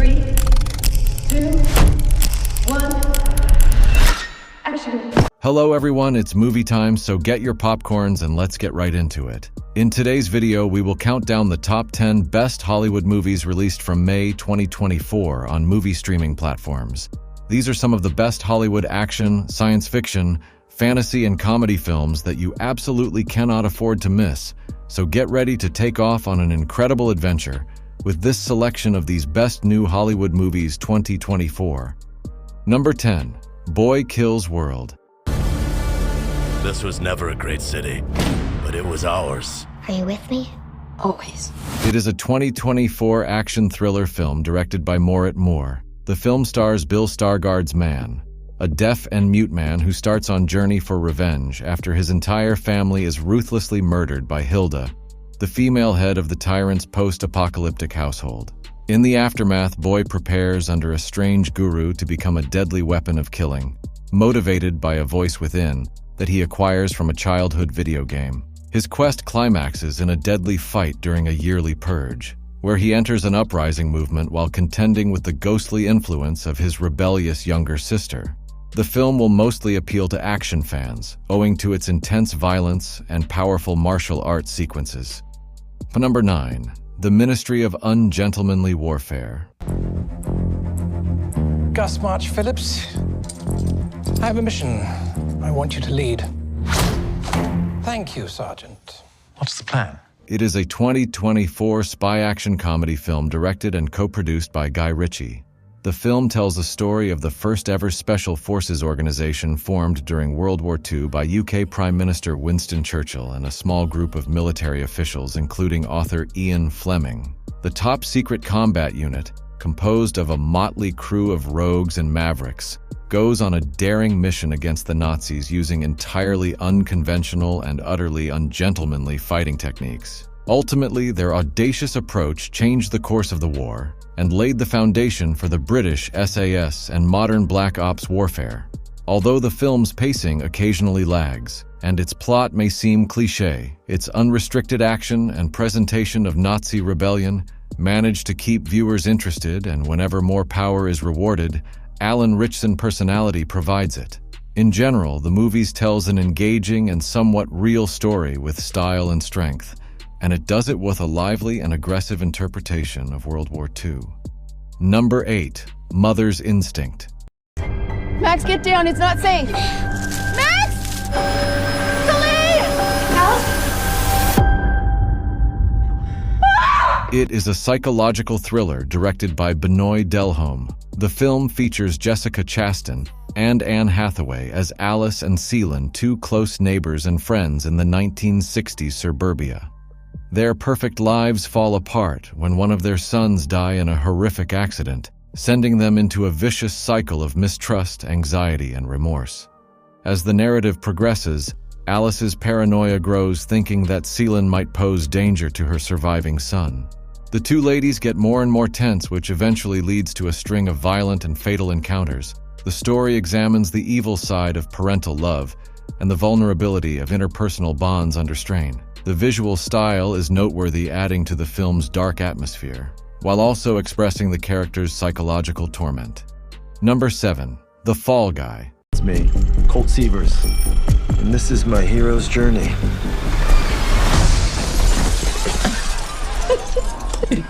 3, 2, 1, action. Hello everyone, it's movie time, so get your popcorns and let's get right into it. In today's video, we will count down the top 10 best Hollywood movies released from May 2024 on movie streaming platforms. These are some of the best Hollywood action, science fiction, fantasy, and comedy films that you absolutely cannot afford to miss, so get ready to take off on an incredible adventure with this selection of these best new Hollywood movies 2024. Number 10. Boy Kills World. This was never a great city, but it was ours. Are you with me? Always. It is a 2024 action thriller film directed by Morit Moore. The film stars Bill Stargard's Man, a deaf and mute man who starts on journey for revenge after his entire family is ruthlessly murdered by Hilda, the female head of the tyrant's post-apocalyptic household. In the aftermath, Boy prepares under a strange guru to become a deadly weapon of killing, motivated by a voice within that he acquires from a childhood video game. His quest climaxes in a deadly fight during a yearly purge, where he enters an uprising movement while contending with the ghostly influence of his rebellious younger sister. The film will mostly appeal to action fans, owing to its intense violence and powerful martial arts sequences. Number 9. The Ministry of Ungentlemanly Warfare. Gus March Phillips, I have a mission I want you to lead. Thank you, Sergeant. What's the plan? It is a 2024 spy action comedy film directed and co-produced by Guy Ritchie. The film tells a story of the first ever Special Forces organization formed during World War II by UK Prime Minister Winston Churchill and a small group of military officials, including author Ian Fleming. The top secret combat unit, composed of a motley crew of rogues and mavericks, goes on a daring mission against the Nazis using entirely unconventional and utterly ungentlemanly fighting techniques. Ultimately, their audacious approach changed the course of the war and laid the foundation for the British SAS and modern Black Ops warfare. Although the film's pacing occasionally lags, and its plot may seem cliché, its unrestricted action and presentation of Nazi rebellion manage to keep viewers interested, and whenever more power is rewarded, Alan Ritchson's personality provides it. In general, the movie tells an engaging and somewhat real story with style and strength, and it does it with a lively and aggressive interpretation of World War II. Number 8. Mother's Instinct. Max, get down, it's not safe! Max! Celine! Alice? It is a psychological thriller directed by Benoit Delhomme. The film features Jessica Chastain and Anne Hathaway as Alice and Celine, two close neighbors and friends in the 1960s suburbia. Their perfect lives fall apart when one of their sons dies in a horrific accident, sending them into a vicious cycle of mistrust, anxiety, and remorse. As the narrative progresses, Alice's paranoia grows, thinking that Celine might pose danger to her surviving son. The two ladies get more and more tense, which eventually leads to a string of violent and fatal encounters. The story examines the evil side of parental love and the vulnerability of interpersonal bonds under strain. The visual style is noteworthy, adding to the film's dark atmosphere, while also expressing the character's psychological torment. Number 7. The Fall Guy. It's me, Colt Sievers, and this is my hero's journey.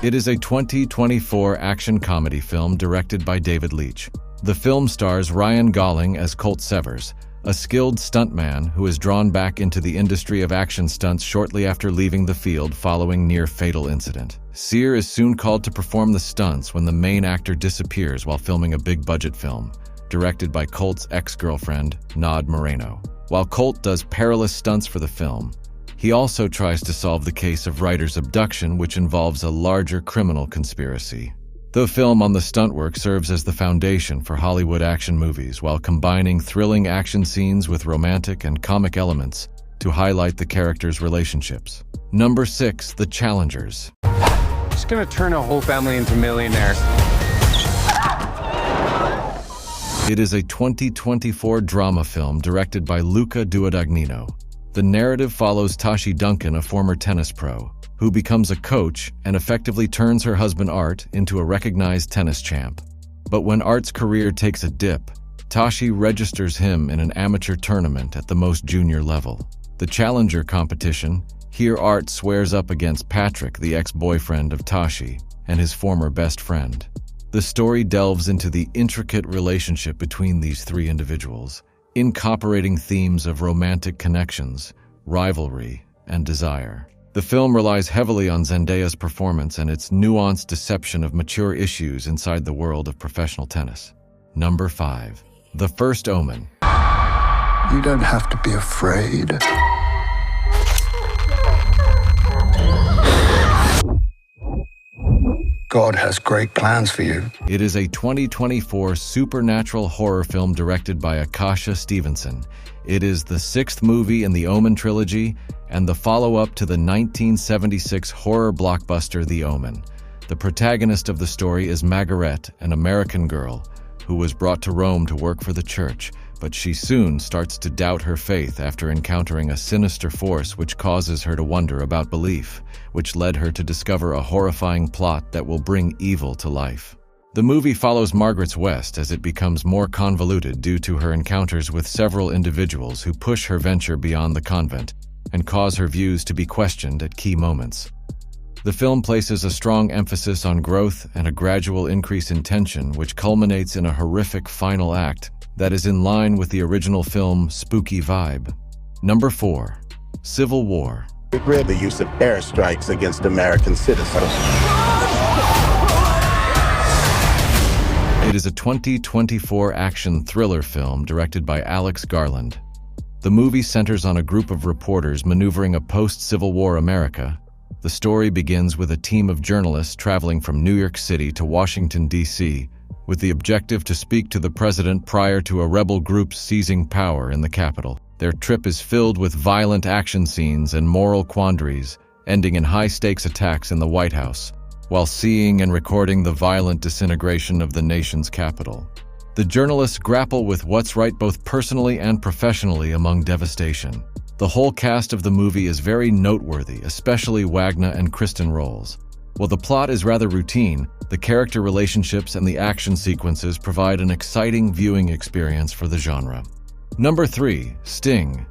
It is a 2024 action comedy film directed by David Leitch. The film stars Ryan Gosling as Colt Severs, a skilled stuntman who is drawn back into the industry of action stunts shortly after leaving the field following near-fatal incident. Sear is soon called to perform the stunts when the main actor disappears while filming a big-budget film, directed by Colt's ex-girlfriend, Nod Moreno. While Colt does perilous stunts for the film, he also tries to solve the case of Ryder's abduction, which involves a larger criminal conspiracy. The film on the stunt work serves as the foundation for Hollywood action movies while combining thrilling action scenes with romantic and comic elements to highlight the characters' relationships. Number 6. The Challengers. Just gonna turn a whole family into millionaires. It is a 2024 drama film directed by Luca Guadagnino. The narrative follows Tashi Duncan, a former tennis pro, who becomes a coach and effectively turns her husband Art into a recognized tennis champ. But when Art's career takes a dip, Tashi registers him in an amateur tournament at the most junior level. The challenger competition, here Art swears up against Patrick, the ex-boyfriend of Tashi, and his former best friend. The story delves into the intricate relationship between these three individuals, incorporating themes of romantic connections, rivalry, and desire. The film relies heavily on Zendaya's performance and its nuanced deception of mature issues inside the world of professional tennis. Number 5. The First Omen. You don't have to be afraid. God has great plans for you. It is a 2024 supernatural horror film directed by Akasha Stevenson. It is the 6th movie in the Omen trilogy and the follow-up to the 1976 horror blockbuster The Omen. The protagonist of the story is Margaret, an American girl who was brought to Rome to work for the church, but she soon starts to doubt her faith after encountering a sinister force which causes her to wonder about belief, which led her to discover a horrifying plot that will bring evil to life. The movie follows Margaret's quest as it becomes more convoluted due to her encounters with several individuals who push her venture beyond the convent and cause her views to be questioned at key moments. The film places a strong emphasis on growth and a gradual increase in tension, which culminates in a horrific final act that is in line with the original film's spooky vibe. Number 4. Civil War. Regret the use of airstrikes against American citizens. It is a 2024 action thriller film directed by Alex Garland. The movie centers on a group of reporters maneuvering a post-Civil War America. The story begins with a team of journalists traveling from New York City to Washington, D.C., with the objective to speak to the president prior to a rebel group seizing power in the Capitol. Their trip is filled with violent action scenes and moral quandaries, ending in high-stakes attacks in the White House, while seeing and recording the violent disintegration of the nation's capital. The journalists grapple with what's right both personally and professionally among devastation. The whole cast of the movie is very noteworthy, especially Wagner and Kristen roles. While the plot is rather routine, the character relationships and the action sequences provide an exciting viewing experience for the genre. Number 3. Sting.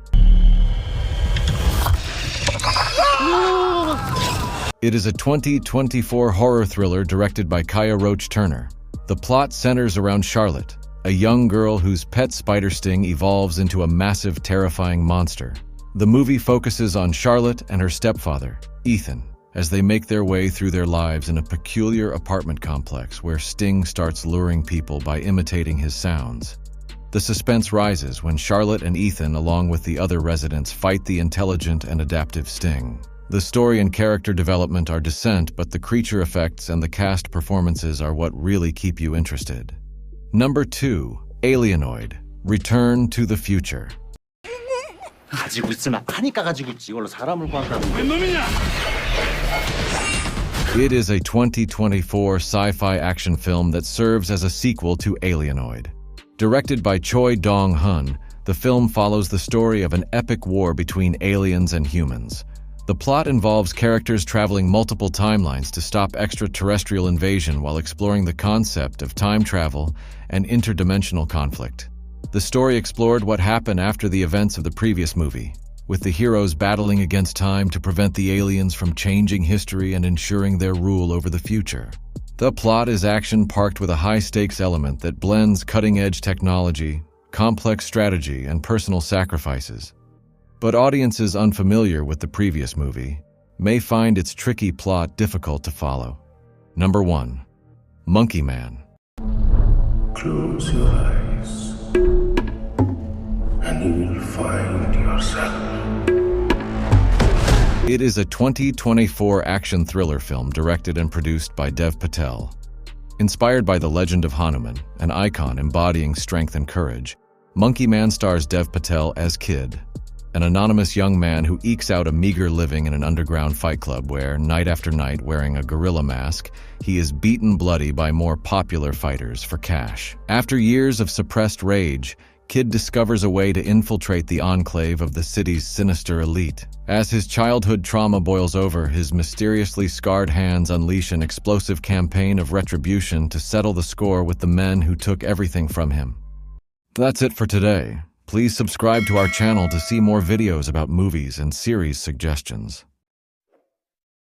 It is a 2024 horror thriller directed by Kaya Roach Turner. The plot centers around Charlotte, a young girl whose pet spider sting evolves into a massive, terrifying monster. The movie focuses on Charlotte and her stepfather, Ethan, as they make their way through their lives in a peculiar apartment complex where Sting starts luring people by imitating his sounds. The suspense rises when Charlotte and Ethan, along with the other residents, fight the intelligent and adaptive Sting. The story and character development are decent, but the creature effects and the cast performances are what really keep you interested. Number 2. Alienoid. Return to the Future. 가지고 있으면 하니까 가지고 있지. 이걸로 사람을 구한다는 웬 놈이냐? It is a 2024 sci-fi action film that serves as a sequel to Alienoid. Directed by Choi Dong-hun, the film follows the story of an epic war between aliens and humans. The plot involves characters traveling multiple timelines to stop extraterrestrial invasion while exploring the concept of time travel and interdimensional conflict. The story explored what happened after the events of the previous movie, with the heroes battling against time to prevent the aliens from changing history and ensuring their rule over the future. The plot is action-packed with a high-stakes element that blends cutting-edge technology, complex strategy, and personal sacrifices. But audiences unfamiliar with the previous movie may find its tricky plot difficult to follow. Number 1. Monkey Man. Close your eyes, and you will find yourself. It is a 2024 action thriller film directed and produced by Dev Patel. Inspired by the legend of Hanuman, an icon embodying strength and courage, Monkey Man stars Dev Patel as Kid, an anonymous young man who ekes out a meager living in an underground fight club where, night after night wearing a gorilla mask, he is beaten bloody by more popular fighters for cash. After years of suppressed rage, Kid discovers a way to infiltrate the enclave of the city's sinister elite. As his childhood trauma boils over, his mysteriously scarred hands unleash an explosive campaign of retribution to settle the score with the men who took everything from him. That's it for today. Please subscribe to our channel to see more videos about movies and series suggestions.